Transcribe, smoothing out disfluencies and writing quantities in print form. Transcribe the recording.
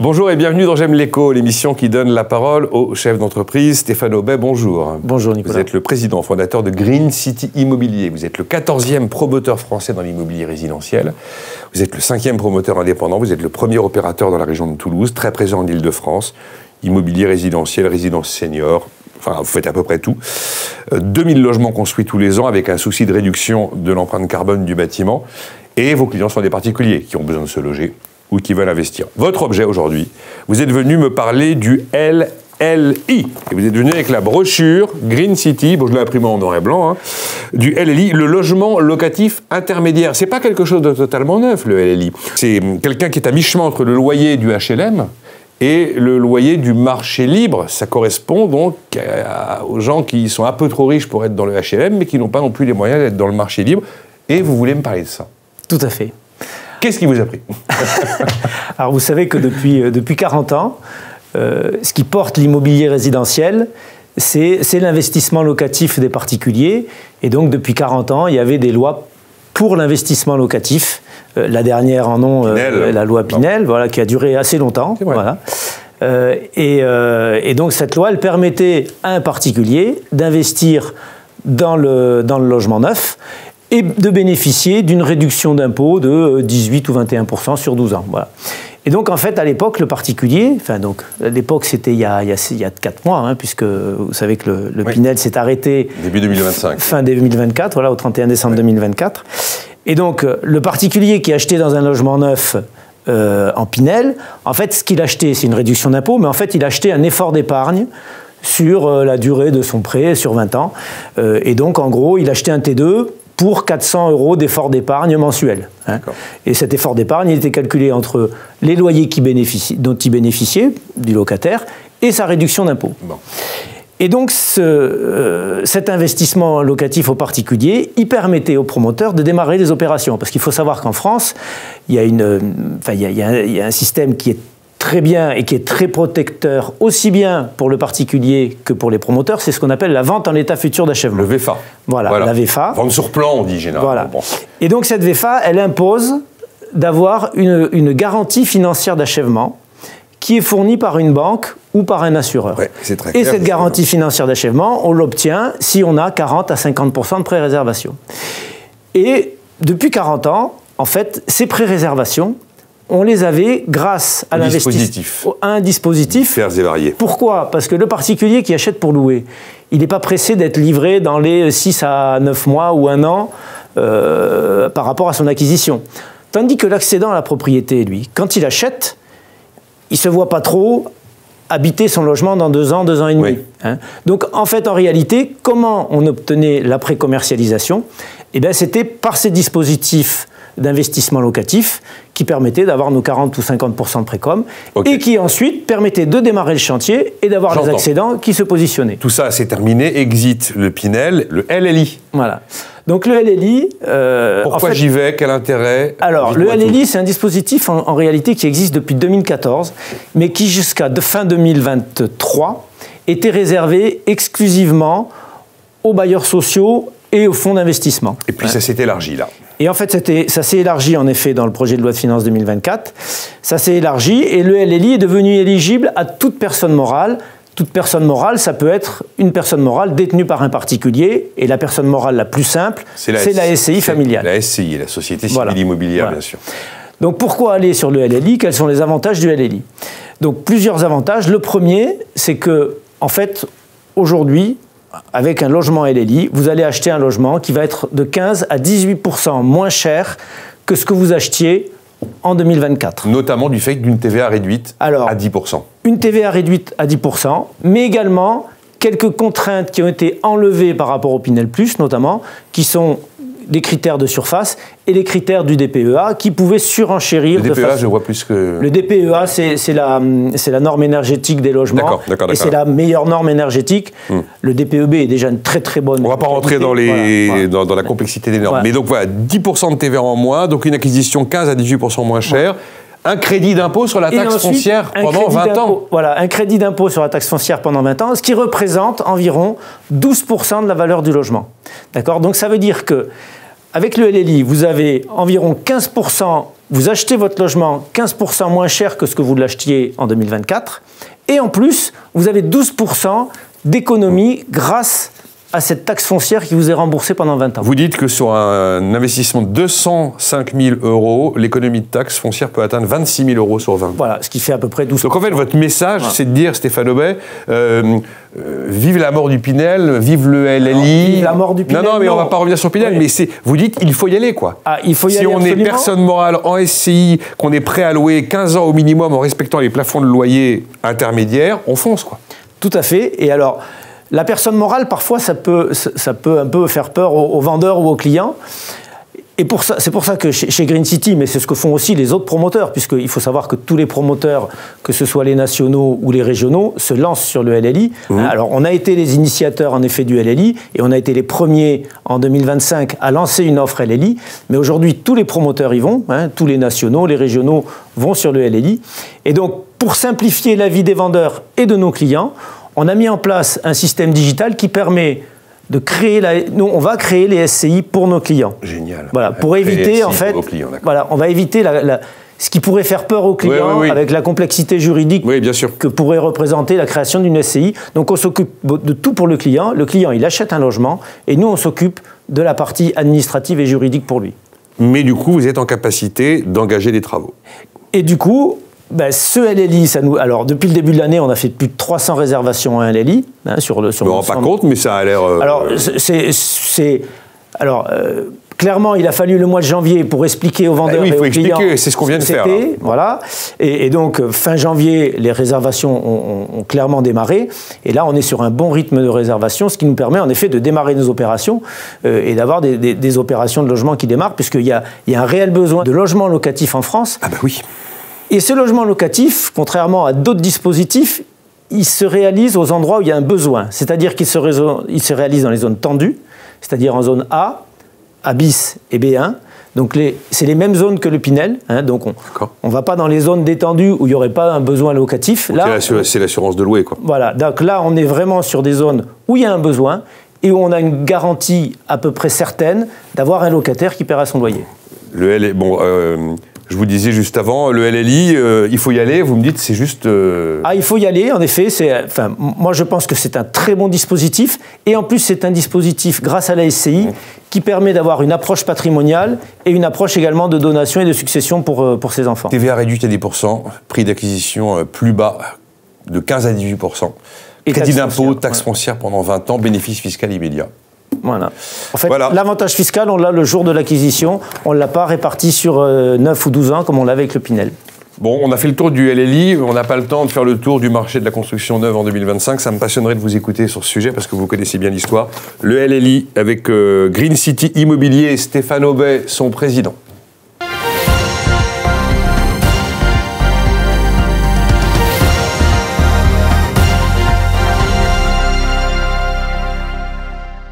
Bonjour et bienvenue dans J'aime l'écho, l'émission qui donne la parole au chef d'entreprise Stéphane Aubet. Bonjour. Bonjour Nicolas. Vous êtes le président fondateur de Green City Immobilier. Vous êtes le 14e promoteur français dans l'immobilier résidentiel. Vous êtes le 5e promoteur indépendant. Vous êtes le premier opérateur dans la région de Toulouse, très présent en Île-de-France. Immobilier résidentiel, résidence senior. Enfin, vous faites à peu près tout. 2000 logements construits tous les ans avec un souci de réduction de l'empreinte carbone du bâtiment. Et vos clients sont des particuliers qui ont besoin de se loger ou qui veulent investir. Votre objet aujourd'hui, vous êtes venu me parler du LLI. Et vous êtes venu avec la brochure Green City, bon je l'ai imprimé en noir et blanc, hein, du LLI, le logement locatif intermédiaire. C'est pas quelque chose de totalement neuf, le LLI. C'est quelqu'un qui est à mi-chemin entre le loyer du HLM et le loyer du marché libre. Ça correspond donc aux gens qui sont un peu trop riches pour être dans le HLM, mais qui n'ont pas non plus les moyens d'être dans le marché libre. Et vous voulez me parler de ça? Tout à fait. Qu'est-ce qui vous a pris? Alors vous savez que depuis 40 ans, ce qui porte l'immobilier résidentiel, c'est l'investissement locatif des particuliers. Et donc depuis 40 ans, il y avait des lois pour l'investissement locatif. La dernière en nom, la loi Pinel, voilà, qui a duré assez longtemps. Voilà. Et donc cette loi, elle permettait à un particulier d'investir dans le logement neuf et de bénéficier d'une réduction d'impôt de 18 ou 21% sur 12 ans. Voilà. Et donc, en fait, à l'époque, le particulier, enfin, donc, à l'époque, c'était il y a 4 mois, hein, puisque vous savez que le Pinel s'est arrêté... Début 2025. Fin 2024, voilà, au 31 décembre 2024. Et donc, le particulier qui achetait dans un logement neuf en Pinel, en fait, ce qu'il achetait, c'est une réduction d'impôt, mais en fait, il achetait un effort d'épargne sur la durée de son prêt, sur 20 ans. Et donc, en gros, il achetait un T2 pour 400 € d'effort d'épargne mensuel. Hein. Et cet effort d'épargne était calculé entre les loyers dont il bénéficiait, du locataire, et sa réduction d'impôt. Bon. Et donc, cet investissement locatif au particulier, il permettait aux promoteurs de démarrer les opérations. Parce qu'il faut savoir qu'en France, il y a un système qui est très bien et qui est très protecteur, aussi bien pour le particulier que pour les promoteurs, c'est ce qu'on appelle la vente en état futur d'achèvement. Le VFA. Voilà, la VFA. Vente sur plan, on dit généralement. Voilà. Bon. Et donc cette VFA, elle impose d'avoir une garantie financière d'achèvement qui est fournie par une banque ou par un assureur. Ouais, c'est très clair, et cette garantie financière d'achèvement, on l'obtient si on a 40 à 50% de pré-réservation. Et depuis 40 ans, en fait, ces pré-réservations, on les avait grâce à un dispositif divers et variés. Pourquoi? Parce que le particulier qui achète pour louer, il n'est pas pressé d'être livré dans les 6 à 9 mois ou 1 an par rapport à son acquisition. Tandis que l'accédant à la propriété, lui, quand il achète, il ne se voit pas trop habiter son logement dans 2 ans, 2 ans et demi. Oui. Hein. Donc, en fait, en réalité, comment on obtenait la pré-commercialisation? Eh bien, c'était par ces dispositifs d'investissement locatif qui permettait d'avoir nos 40 ou 50% de précom et qui ensuite permettait de démarrer le chantier et d'avoir les accédants qui se positionnaient. Tout ça, c'est terminé. Exit le Pinel, le LLI. Voilà. Donc le LLI... Pourquoi j'y vais? Quel intérêt? Alors, le LLI, c'est un dispositif en réalité qui existe depuis 2014, mais qui jusqu'à fin 2023 était réservé exclusivement aux bailleurs sociaux et aux fonds d'investissement. Et puis ça s'est élargi là. Et en fait, ça s'est élargi en effet dans le projet de loi de finances 2024. Ça s'est élargi et le LLI est devenu éligible à toute personne morale. Toute personne morale, ça peut être une personne morale détenue par un particulier. Et la personne morale la plus simple, c'est la SCI familiale. La SCI, la Société Civile Immobilière, bien sûr. Donc pourquoi aller sur le LLI? Quels sont les avantages du LLI? Donc plusieurs avantages. Le premier, c'est que, en fait, aujourd'hui, avec un logement LLI, vous allez acheter un logement qui va être de 15 à 18% moins cher que ce que vous achetiez en 2024. Notamment du fait d'une TVA réduite à 10%. Une TVA réduite à 10%, mais également quelques contraintes qui ont été enlevées par rapport au Pinel+, notamment, qui sont des critères de surface et les critères du DPEA qui pouvaient surenchérir. Le DPEA, je vois plus que... Le DPEA, c'est la norme énergétique des logements. D'accord. Et c'est la meilleure norme énergétique. Le DPEB est déjà une très très bonne... On ne va pas rentrer dans, dans la complexité des normes. Voilà. Mais donc voilà, 10% de TVA en moins, donc une acquisition 15 à 18% moins chère. Un crédit d'impôt sur la taxe foncière pendant 20 ans. Voilà, un crédit d'impôt sur la taxe foncière pendant 20 ans, ce qui représente environ 12% de la valeur du logement. D'accord? Donc ça veut dire que avec le LLI, vous avez environ 15%, vous achetez votre logement 15% moins cher que ce que vous l'achetiez en 2024, et en plus, vous avez 12% d'économie grâce à cette taxe foncière qui vous est remboursée pendant 20 ans. Vous dites que sur un investissement de 205 000 euros, l'économie de taxe foncière peut atteindre 26 000 euros sur 20 ans. Voilà, ce qui fait à peu près 12%. Donc en fait, votre message, c'est de dire, Stéphane Aubet, vive la mort du Pinel, vive le LLI. Non, vive la mort du Pinel. Non, mais on ne va pas revenir sur Pinel, mais vous dites, il faut y aller, quoi. Ah, il faut y aller, si on est personne morale en SCI, qu'on est prêt à louer 15 ans au minimum en respectant les plafonds de loyer intermédiaires, on fonce, quoi. Tout à fait. Et alors, la personne morale, parfois, ça peut un peu faire peur aux vendeurs ou aux clients. Et c'est pour ça que chez Green City, mais c'est ce que font aussi les autres promoteurs, puisqu'il faut savoir que tous les promoteurs, que ce soit les nationaux ou les régionaux, se lancent sur le LLI. Alors, on a été les initiateurs, en effet, du LLI, et on a été les premiers, en 2025, à lancer une offre LLI. Mais aujourd'hui, tous les promoteurs y vont, tous les nationaux, les régionaux vont sur le LLI. Et donc, pour simplifier la vie des vendeurs et de nos clients, on a mis en place un système digital qui permet de créer nous, on va créer les SCI pour nos clients. Génial. Voilà, pour éviter, en fait, voilà, on va éviter ce qui pourrait faire peur aux clients avec la complexité juridique que pourrait représenter la création d'une SCI. Donc, on s'occupe de tout pour le client. Le client, il achète un logement et nous, on s'occupe de la partie administrative et juridique pour lui. Mais du coup, vous êtes en capacité d'engager des travaux. Et du coup, ce LLI, alors depuis le début de l'année, on a fait plus de 300 réservations à un LLI. Sur je ne me rends pas compte, mais ça a l'air... Alors, clairement, il a fallu le mois de janvier pour expliquer aux vendeurs et aux clients... Il faut expliquer, c'est ce qu'on vient de faire. Voilà. Et donc, fin janvier, les réservations ont clairement démarré. Et là, on est sur un bon rythme de réservation, ce qui nous permet en effet de démarrer nos opérations et d'avoir des opérations de logement qui démarrent, puisqu'il y a un réel besoin de logements locatifs en France. Ah bah oui. Et ce logement locatif, contrairement à d'autres dispositifs, il se réalise aux endroits où il y a un besoin. C'est-à-dire qu'il se réalise dans les zones tendues, c'est-à-dire en zone A, A bis et B1. Donc c'est les mêmes zones que le Pinel. Donc on ne va pas dans les zones détendues où il n'y aurait pas un besoin locatif. Là, c'est l'assurance de louer, quoi. Voilà. Donc là, on est vraiment sur des zones où il y a un besoin et où on a une garantie à peu près certaine d'avoir un locataire qui paiera son loyer. Je vous disais juste avant, le LLI, il faut y aller, vous me dites, c'est juste... Ah, il faut y aller, en effet. Moi, je pense que c'est un très bon dispositif. Et en plus, c'est un dispositif, grâce à la SCI, qui permet d'avoir une approche patrimoniale et une approche également de donation et de succession pour ses enfants. TVA réduite à 10%, prix d'acquisition plus bas de 15 à 18%, crédit d'impôt, taxe foncière pendant 20 ans, bénéfice fiscal immédiat. Voilà. En fait, l'avantage fiscal, on l'a le jour de l'acquisition. On ne l'a pas réparti sur 9 ou 12 ans comme on l'avait avec le Pinel. Bon, on a fait le tour du LLI, on n'a pas le temps de faire le tour du marché de la construction neuve en 2025. Ça me passionnerait de vous écouter sur ce sujet parce que vous connaissez bien l'histoire. Le LLI avec Green City Immobilier et Stéphane Aubet, son président.